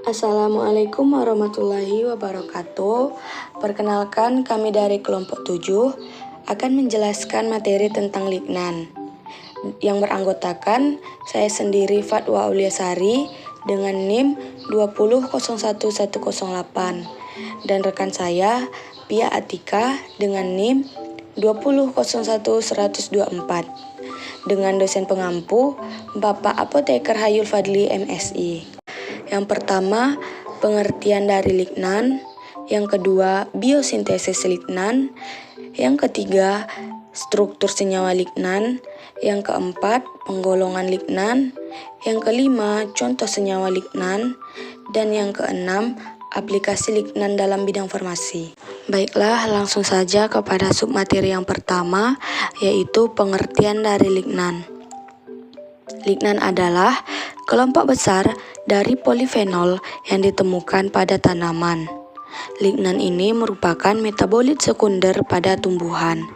Assalamualaikum warahmatullahi wabarakatuh. Perkenalkan, kami dari kelompok 7 akan menjelaskan materi tentang lignan yang beranggotakan saya sendiri Fatwa Auliasari dengan NIM 2001108 dan rekan saya Pia Atika dengan NIM 2001124 dengan dosen pengampu Bapak Apoteker Hayul Fadli MSI. Yang pertama, pengertian dari lignan. Yang kedua, biosintesis lignan. Yang ketiga, struktur senyawa lignan. Yang keempat, penggolongan lignan. Yang kelima, contoh senyawa lignan. Dan yang keenam, aplikasi lignan dalam bidang farmasi. Baiklah, langsung saja kepada submateri yang pertama, yaitu pengertian dari lignan. Lignan adalah kelompok besar dari polifenol yang ditemukan pada tanaman. Lignan ini merupakan metabolit sekunder pada tumbuhan.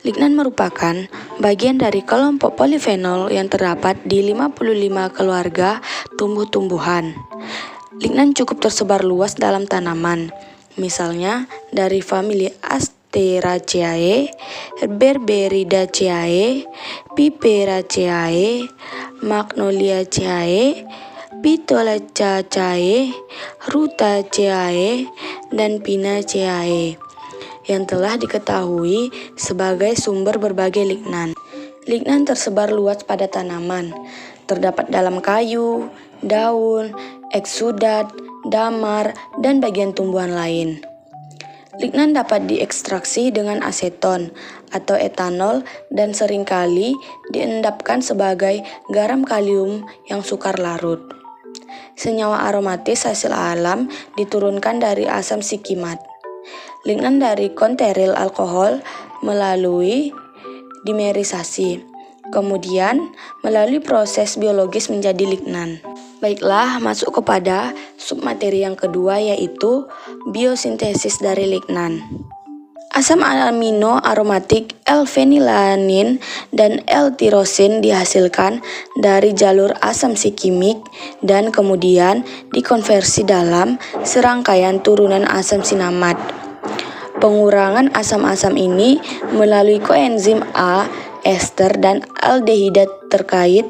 Lignan merupakan bagian dari kelompok polifenol yang terdapat di 55 keluarga tumbuh-tumbuhan. Lignan cukup tersebar luas dalam tanaman, misalnya dari famili Asteraceae, Berberidaceae, Piperaceae, Magnoliaceae, Pistolaceae, Rutaceae, dan Pinaceae yang telah diketahui sebagai sumber berbagai lignan. Lignan tersebar luas pada tanaman, terdapat dalam kayu, daun, eksudat, damar, dan bagian tumbuhan lain. Lignan dapat diekstraksi dengan aseton atau etanol dan seringkali diendapkan sebagai garam kalium yang sukar larut. Senyawa aromatis hasil alam diturunkan dari asam sikimat. Lignan dari konteril alkohol melalui dimerisasi, kemudian melalui proses biologis menjadi lignan. Baiklah, masuk kepada submateri yang kedua, yaitu biosintesis dari lignan. Asam amino aromatik L-fenilanin dan L-tirosin dihasilkan dari jalur asam sikimik dan kemudian dikonversi dalam serangkaian turunan asam sinamat. Pengurangan asam-asam ini melalui koenzim A, ester, dan aldehidat terkait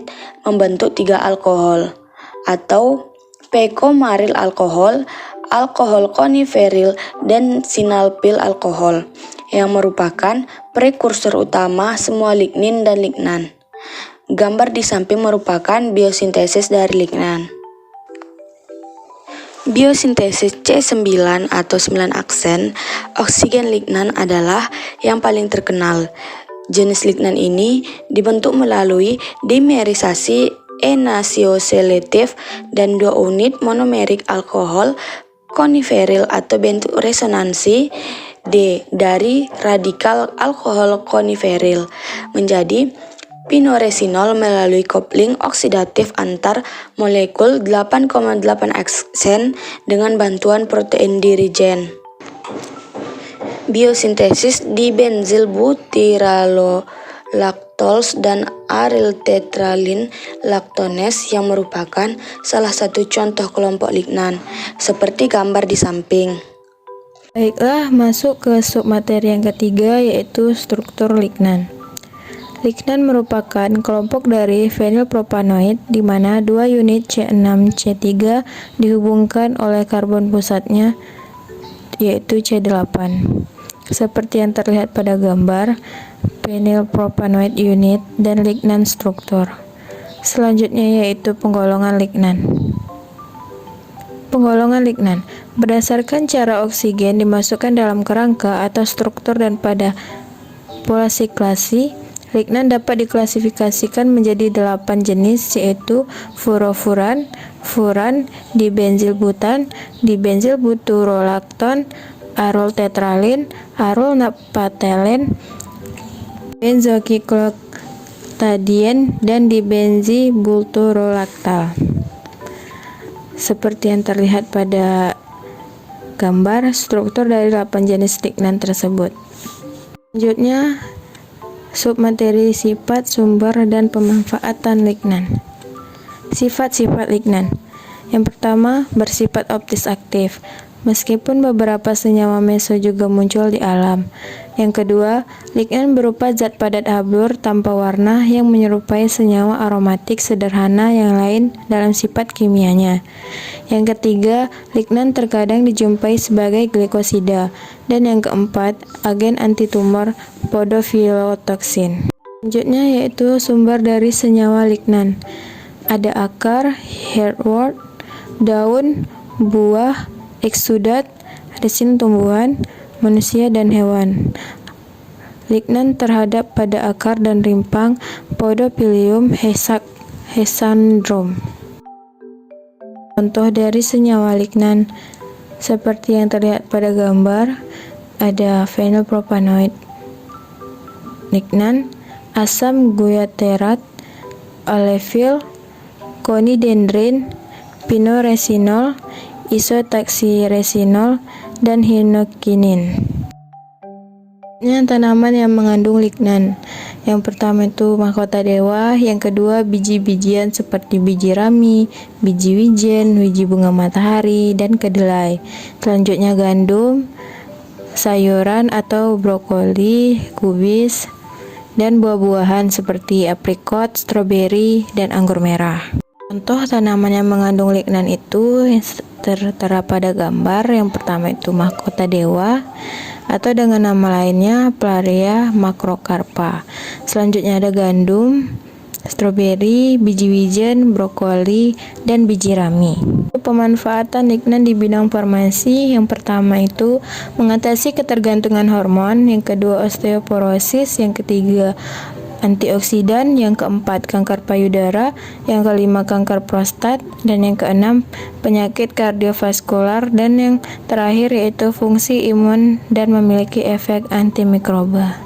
membentuk 3 alkohol atau pecomyryl alkohol, alkohol koniferil, dan sinalpil alkohol yang merupakan prekursor utama semua lignin dan lignan. Gambar di samping merupakan biosintesis dari lignan. Biosintesis C9 atau 9 aksen oksigen lignan adalah yang paling terkenal. Jenis lignan ini dibentuk melalui dimerisasi enantioselektif dan 2 unit monomerik alkohol koniferil atau bentuk resonansi D dari radikal alkohol koniferil menjadi pinoresinol melalui kopling oksidatif antar molekul 8,8 aksen dengan bantuan protein dirigen. Biosintesis di benzilbutyralolactols dan aryltetralin lactones yang merupakan salah satu contoh kelompok lignan, seperti gambar di samping. Baiklah, masuk ke submateri yang ketiga, yaitu struktur lignan. Lignan merupakan kelompok dari fenilpropanoid di mana 2 unit C6C3 dihubungkan oleh karbon pusatnya, yaitu C8. Seperti yang terlihat pada gambar, fenilpropanoid unit dan lignan struktur. Selanjutnya yaitu penggolongan lignan. Penggolongan lignan berdasarkan cara oksigen dimasukkan dalam kerangka atau struktur dan pada pola siklasi, lignan dapat diklasifikasikan menjadi 8 jenis, yaitu furofuran, furan, dibenzilbutan, dibenzilbuturolakton, aryltetralin, arylnaphthalene, benzokiklotadien, dan dibenzibutyrolactal. Seperti yang terlihat pada gambar struktur dari 8 jenis lignan tersebut. Selanjutnya, submateri sifat, sumber, dan pemanfaatan lignan. Sifat-sifat lignan. Yang pertama, bersifat optis aktif, meskipun beberapa senyawa meso juga muncul di alam. Yang kedua, lignan berupa zat padat hablur tanpa warna yang menyerupai senyawa aromatik sederhana yang lain dalam sifat kimianya. Yang ketiga, lignan terkadang dijumpai sebagai glikosida. Dan yang keempat, agen antitumor podofilotoksin. Selanjutnya yaitu sumber dari senyawa lignan. Ada akar, heartworm, daun, buah, eksudat, resin tumbuhan, manusia dan hewan. Lignan terhadap pada akar dan rimpang Podophyllum hesyandrum. Contoh dari senyawa lignan seperti yang terlihat pada gambar, ada fenilpropanoid, lignan, asam guaiaterat, olefil, konidendrin, pinoresinol, isotaksiresinol, dan hinokinin. Tanaman yang mengandung lignan. Yang pertama itu mahkota dewa, yang kedua biji-bijian seperti biji rami, biji wijen, biji bunga matahari, dan kedelai. Selanjutnya gandum, sayuran atau brokoli, kubis, dan buah-buahan seperti aprikot, stroberi, dan anggur merah. Contoh tanaman yang mengandung lignan itu yang tertera pada gambar. Yang pertama itu mahkota dewa, atau dengan nama lainnya Plarea macrocarpa. Selanjutnya ada gandum, stroberi, biji wijen, brokoli, dan biji rami. Pemanfaatan lignan di bidang farmasi, yang pertama itu mengatasi ketergantungan hormon, yang kedua osteoporosis, yang ketiga antioksidan, yang keempat kanker payudara, yang kelima kanker prostat, dan yang keenam penyakit kardiovaskular, dan yang terakhir yaitu fungsi imun dan memiliki efek antimikroba.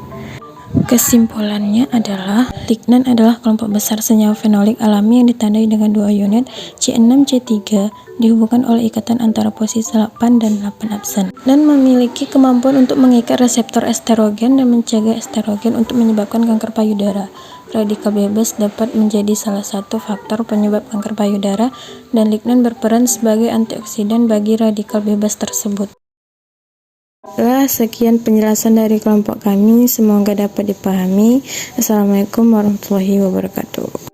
Kesimpulannya adalah lignan adalah kelompok besar senyawa fenolik alami yang ditandai dengan 2 unit C6C3 dihubungkan oleh ikatan antara posisi 8 dan 8 absen, dan memiliki kemampuan untuk mengikat reseptor estrogen dan mencegah estrogen untuk menyebabkan kanker payudara. Radikal bebas dapat menjadi salah satu faktor penyebab kanker payudara, dan lignan berperan sebagai antioksidan bagi radikal bebas tersebut. Sekian penjelasan dari kelompok kami, semoga dapat dipahami. Assalamualaikum warahmatullahi wabarakatuh.